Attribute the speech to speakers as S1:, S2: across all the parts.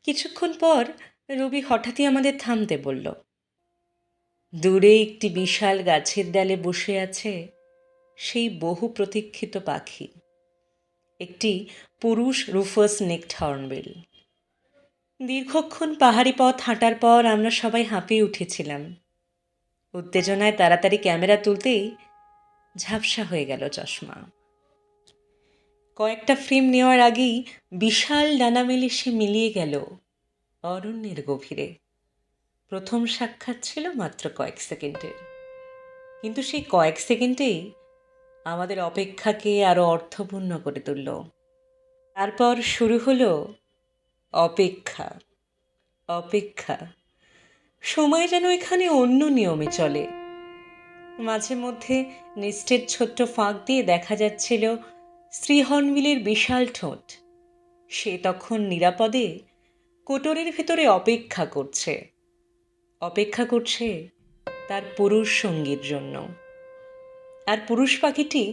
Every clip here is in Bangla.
S1: কিছুক্ষণ পর রবি হঠাৎই আমাদের থামতে বলল। দূরে একটি বিশাল গাছের ডালে বসে আছে সেই বহু প্রতীক্ষিত পাখি, একটি পুরুষ রুফাস নেকড হর্নবিল। দীর্ঘক্ষণ পাহাড়ি পথ হাঁটার পর আমরা সবাই হাঁপিয়ে উঠেছিলাম। উত্তেজনায় তাড়াতাড়ি ক্যামেরা তুলতেই ঝাপসা হয়ে গেল চশমা। কয়েকটা ফ্রেম নেওয়ার আগেই বিশাল ডানা মেলে সে মিলিয়ে গেল অরণ্যের গভীরে। প্রথম সাক্ষাৎ ছিল মাত্র কয়েক সেকেন্ডের, কিন্তু সেই কয়েক সেকেন্ডেই আমাদের অপেক্ষাকে আরো অর্থপূর্ণ করে তুলল। তারপর শুরু হলো অপেক্ষা। অপেক্ষা সময় যেন এখানে অন্য নিয়মে চলে। মাঝে মধ্যে নেস্টের ছোট্ট ফাঁক দিয়ে দেখা যাচ্ছিল স্ত্রী হর্নবিলের বিশাল ঠোঁট। সে তখন নিরাপদে কোটরের ভেতরে অপেক্ষা করছে। অপেক্ষা করছে তার পুরুষ সঙ্গীর জন্য। আর পুরুষ পাখিটি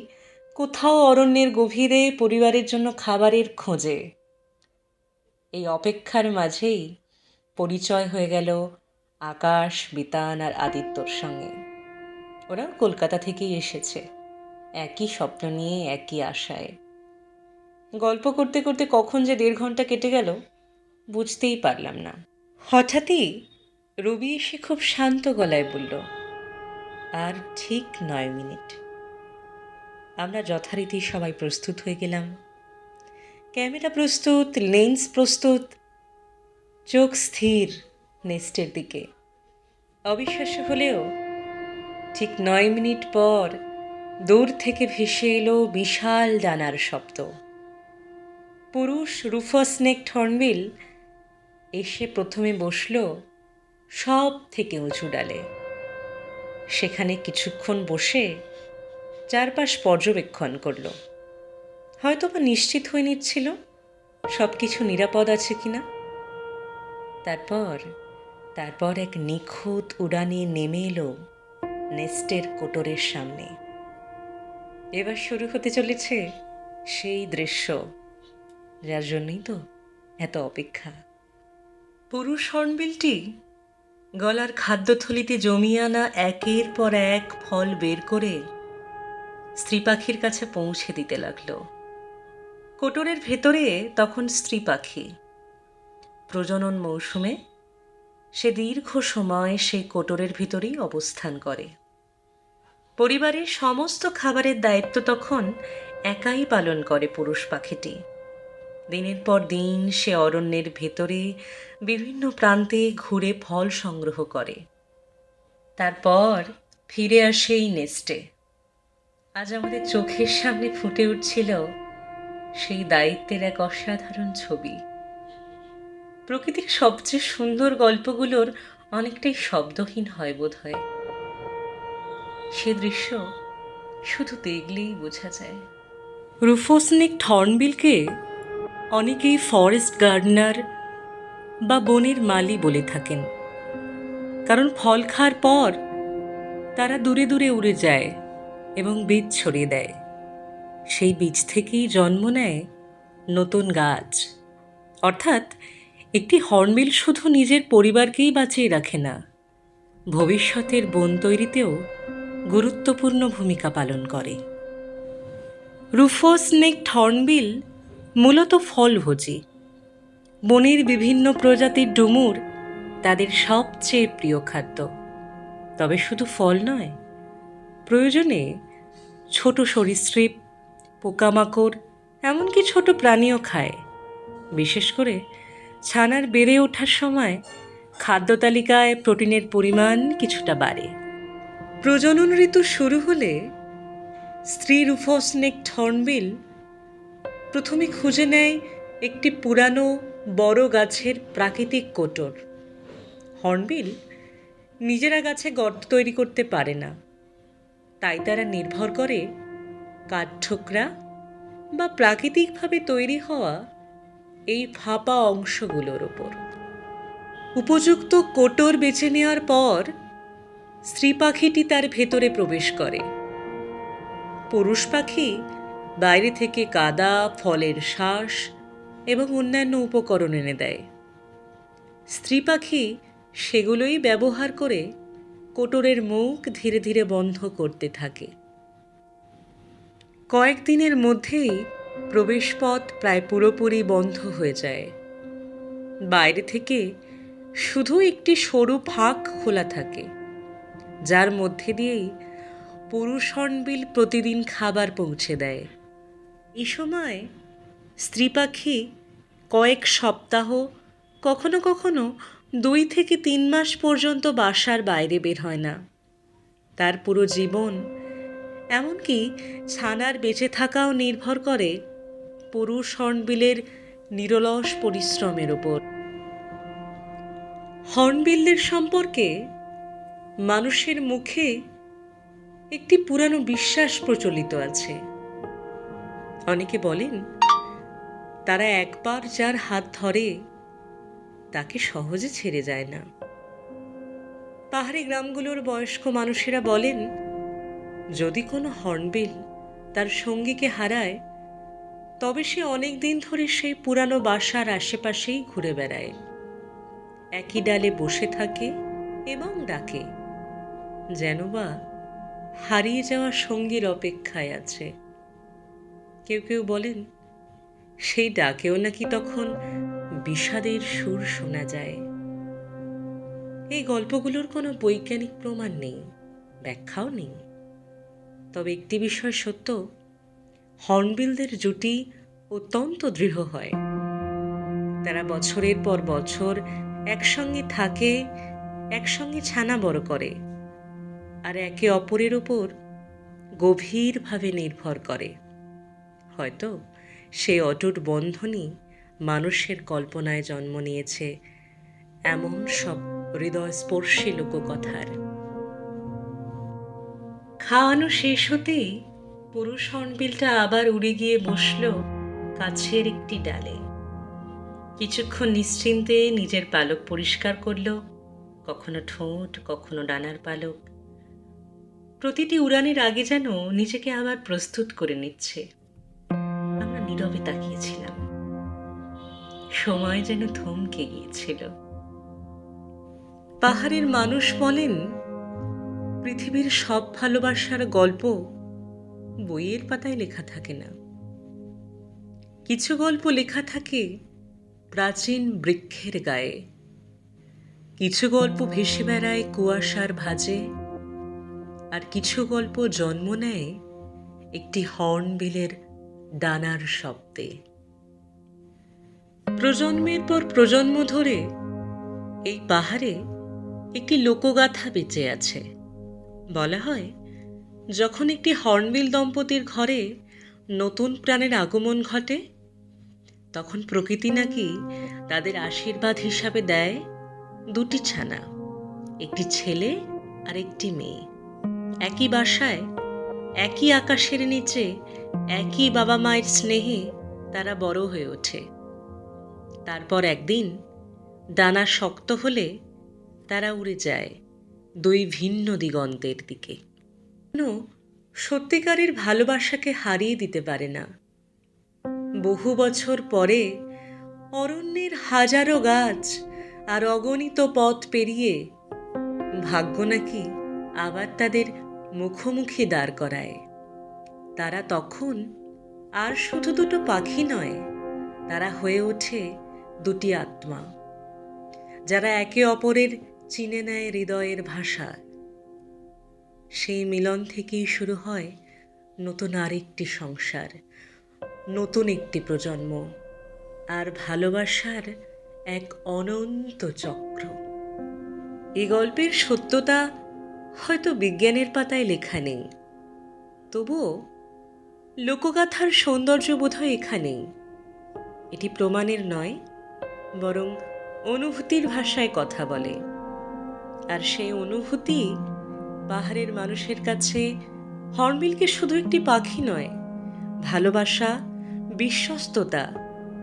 S1: কোথাও অরণ্যের গভীরে পরিবারের জন্য খাবারের খোঁজে। এই অপেক্ষার মাঝেই পরিচয় হয়ে গেল আকাশ, বিতান আর আদিত্যর সঙ্গে। ওরাও কলকাতা থেকেই এসেছে, একই স্বপ্ন নিয়ে, একই আশায়। গল্প করতে করতে কখন যে 1.5 ঘন্টা কেটে গেল বুঝতেই পারলাম না। হঠাৎই রবি এসে খুব শান্ত গলায় বলল, আর ঠিক 9 মিনিট। আমরা যথারীতি সবাই প্রস্তুত হয়ে গেলাম। ক্যামেরা প্রস্তুত, লেন্স প্রস্তুত, চোখ স্থির নেস্টের দিকে। অবিশ্বাস্য হলেও ঠিক 9 মিনিট পর দূর থেকে ভেসে এলো বিশাল ডানার শব্দ। পুরুষ রুফাস নেকড হর্নবিল এসে প্রথমে বসল সব থেকে উঁচু ডালে। সেখানে কিছুক্ষণ বসে চারপাশ পর্যবেক্ষণ করল। হয়তো বা নিশ্চিত হয়ে নিচ্ছিল সব কিছু নিরাপদ আছে কিনা। তারপর এক নিখুঁত উড়ানে নেমে এলো নেস্টের কোটরের সামনে। এবার শুরু হতে চলেছে সেই দৃশ্য যার জন্যই তো এত অপেক্ষা। পুরুষ হর্নবিলটি গলার খাদ্যথলিতে জমিয়ে আনা একের পর এক ফল বের করে স্ত্রী পাখির কাছে পৌঁছে দিতে লাগলো। কোটরের ভেতরে তখন স্ত্রী পাখি। প্রজনন মৌসুমে সে দীর্ঘ সময় সেই কোটরের ভিতরেই অবস্থান করে। পরিবারের সমস্ত খাবারের দায়িত্ব তখন একাই পালন করে পুরুষ পাখিটি। দিনের পর দিন সে অরণ্যের ভেতরে বিভিন্ন প্রান্তে ঘুরে ফল সংগ্রহ করে। তারপর ফিরে আসে এই নেস্টে। আজ আমাদের চোখের সামনে ফুটে উঠছিল সেই দায়িত্বের এক অসাধারণ ছবি। প্রকৃতির সবচেয়ে সুন্দর গল্পগুলোর অনেকটাই শব্দহীন হয় বোধহয়। সে দৃশ্য শুধু দেখলেই বোঝা যায়। রুফাস নেকড হর্নবিলকে অনেকেই ফরেস্ট গার্ডেনার বা বনের মালি বলে থাকেন, কারণ ফল খাওয়ার পর তারা দূরে দূরে উড়ে যায় এবং বীজ ছড়িয়ে দেয়। সেই বীজ থেকেই জন্ম নেয় নতুন গাছ। অর্থাৎ একটি হর্নবিল শুধু নিজের পরিবারকেই বাঁচিয়ে রাখে না, ভবিষ্যতের বন তৈরিতেও গুরুত্বপূর্ণ ভূমিকা পালন করে। রুফাস নেকড হর্নবিল মূলত ফলভোজী। বনের বিভিন্ন প্রজাতির ডুমুর তাদের সবচেয়ে প্রিয় খাদ্য। তবে শুধু ফল নয়, প্রয়োজনে ছোট সরীসৃপ, পোকামাকড়, এমনকি ছোট প্রাণীও খায়। বিশেষ করে ছানার বেড়ে ওঠার সময় খাদ্য তালিকায় প্রোটিনের পরিমাণ কিছুটা বাড়ে। প্রজনন ঋতু শুরু হলে স্ত্রী রুফাস নেকড হর্নবিল প্রথমে খুঁজে নেয় একটি পুরানো বড় গাছের প্রাকৃতিক কোটর। হর্নবিল নিজেরা গাছে গর্ত তৈরি করতে পারে না, তাই তারা নির্ভর করে কাঠঠোকরা বা প্রাকৃতিকভাবে তৈরি হওয়া এই ফাঁপা অংশগুলোর ওপর। উপযুক্ত কোটর বেছে নেওয়ার পর স্ত্রী পাখিটি তার ভেতরে প্রবেশ করে। পুরুষ পাখি বাইরে থেকে কাদা, ফলের শ্বাস এবং অন্যান্য উপকরণ এনে দেয়। স্ত্রী পাখি সেগুলোই ব্যবহার করে কোটরের মুখ ধীরে ধীরে বন্ধ করতে থাকে। কয়েকদিনের মধ্যেই প্রবেশপথ প্রায় পুরোপুরি বন্ধ হয়ে যায়। বাইরে থেকে শুধু একটি সরু ফাঁক খোলা থাকে, যার মধ্যে দিয়েই পুরুষ হর্নবিল প্রতিদিন খাবার পৌঁছে দেয়। এই সময় স্ত্রী পাখি কয়েক সপ্তাহ, কখনো কখনো 2 থেকে 3 মাস পর্যন্ত বাসার বাইরে বের হয় না। তার পুরো জীবন, এমনকি ছানার বেঁচে থাকাও নির্ভর করে পুরুষ হর্নবিলের নিরলস পরিশ্রমের উপর। হর্নবিলদের সম্পর্কে মানুষের মুখে একটি পুরানো বিশ্বাস প্রচলিত আছে। অনেকে বলেন তারা একবার যার হাত ধরে তাকে সহজে ছেড়ে যায় না। পাহাড়ি গ্রামগুলোর বয়স্ক মানুষেরা বলেন, যদি কোনো হর্নবিল তার সঙ্গীকে হারায়, তবে সে অনেক দিন ধরে সেই পুরানো বাসার আশেপাশেই ঘুরে বেড়ায়, একই ডালে বসে থাকে এবং ডাকে, যেন বা হারিয়ে যাওয়া সঙ্গীর অপেক্ষায় আছে। কেউ কেউ বলেন সেই ডাকেও নাকি তখন বিষাদের সুর শোনা যায়। এই গল্পগুলোর কোনো বৈজ্ঞানিক প্রমাণ নেই, ব্যাখ্যাও নেই। তবে একটি বিষয় সত্য, হর্নবিলদের জুটি অত্যন্ত দৃঢ় হয়। তারা বছরের পর বছর একসঙ্গে থাকে, একসঙ্গে ছানা বড় করে, আর একে অপরের ওপর গভীরভাবে নির্ভর করে। হয়তো সেই অটুট বন্ধনই মানুষের কল্পনায় জন্ম নিয়েছে এমন সব হৃদয়স্পর্শী লোককথার। খাওয়ানো শেষ হতেই পুরুষ হর্নবিলটা আবার উড়ে গিয়ে বসল কাছের একটি ডালে। কিছুক্ষণ নিশ্চিন্তে নিজের পালক পরিষ্কার করল, কখনো ঠোঁট, কখনো ডানার পালক। প্রতিটি উড়ানের আগে যেন নিজেকে আবার প্রস্তুত করে নিচ্ছে। আমরা নীরবে তাকিয়েছিলাম। সময় যেন থমকে গিয়েছিল। পাহাড়ের মানুষ বলেন, পৃথিবীর সব ভালোবাসার গল্প বইয়ের পাতায় লেখা থাকে না। কিছু গল্প লেখা থাকে প্রাচীন বৃক্ষের গায়ে, কিছু গল্প ভেসে বেড়ায় কুয়াশার ভাঁজে, আর কিছু গল্প জন্ম নেয় একটি হর্নবিলের ডানার শব্দে। প্রজন্মের পর প্রজন্ম ধরে এই পাহাড়ে একটি লোকগাথা বেঁচে আছে। বলা হয়, যখন একটি হর্নবিল দম্পতির ঘরে নতুন প্রাণের আগমন ঘটে, তখন প্রকৃতি নাকি তাদের আশীর্বাদ হিসাবে দেয় 2টি ছানা, একটি ছেলে আর একটি মেয়ে। একই বাসায়, একই আকাশের নিচে, একই বাবা মায়ের স্নেহে তারা বড় হয়ে ওঠে। তারপর একদিন ডানা শক্ত হলে তারা উড়ে যায় 2 ভিন্ন দিগন্তের দিকে। সত্যিকারের ভালোবাসাকে হারিয়ে দিতে পারে না। বহু বছর পরে অরণ্যের হাজারো গাছ আর অগণিত পথ পেরিয়ে ভাগ্য নাকি আবার তাদের মুখোমুখি দাঁড় করায়। তারা তখন আর শুধু 2টো পাখি নয়, তারা হয়ে ওঠে 2টি আত্মা, যারা একে অপরের চিনে নেয় হৃদয়ের ভাষা। সেই মিলন থেকেই শুরু হয় নতুন আরেকটি সংসার, নতুন একটি প্রজন্ম, আর ভালোবাসার এক অনন্ত চক্র। এই গল্পের সত্যতা হয়তো বিজ্ঞানের পাতায় লেখা নেই, তবুও লোকগাথার সৌন্দর্য বোধহয় এখানেই। এটি প্রমাণের নয়, বরং অনুভূতির ভাষায় কথা বলে। আর সেই অনুভূতি পাহাড়ের মানুষের কাছে হর্নবিলকে শুধু একটি পাখি নয়, ভালোবাসা, বিশ্বস্ততা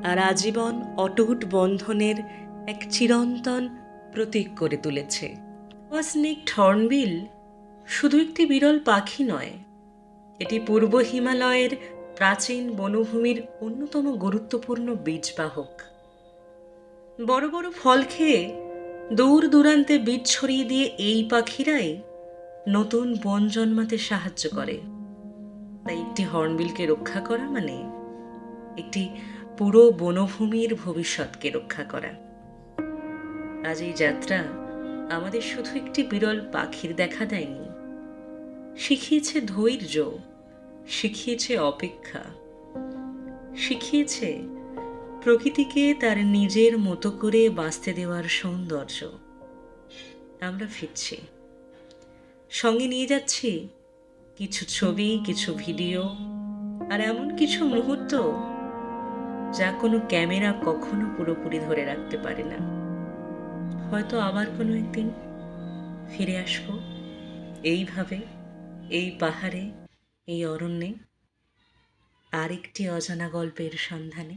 S1: আর আজীবন অটুট বন্ধনের এক চিরন্তন প্রতীক করে তুলেছে। স্নেকড হর্নবিল শুধু একটি বিরল পাখি নয়, এটি পূর্ব হিমালয়ের প্রাচীন বনভূমির অন্যতম গুরুত্বপূর্ণ বীজবাহক। বড় বড় ফল খেয়ে দূর দূরান্তে বীজ ছড়িয়ে দিয়ে এই পাখিরাই নতুন বন জন্মাতে সাহায্য করে। তাই একটি হর্নবিলকে রক্ষা করা মানে একটি পুরো বনভূমির ভবিষ্যৎকে রক্ষা করা। আজ এই যাত্রা আমাদের শুধু একটি বিরল পাখির দেখা দেয়নি, শিখিয়েছে ধৈর্য, শিখিয়েছে অপেক্ষা, শিখিয়েছে প্রকৃতিকে তার নিজের মতো করে বাঁচতে দেওয়ার সৌন্দর্য। আমরা ফিরছি, সঙ্গে নিয়ে যাচ্ছি কিছু ছবি, কিছু ভিডিও, আর এমন কিছু মুহূর্ত যা কোনো ক্যামেরা কখনো পুরোপুরি ধরে রাখতে পারে না। হয়তো আবার কোনো একদিন ফিরে আসবো এইভাবে, এই পাহাড়ে, এই অরণ্যে, আরেকটি অজানা গল্পের সন্ধানে।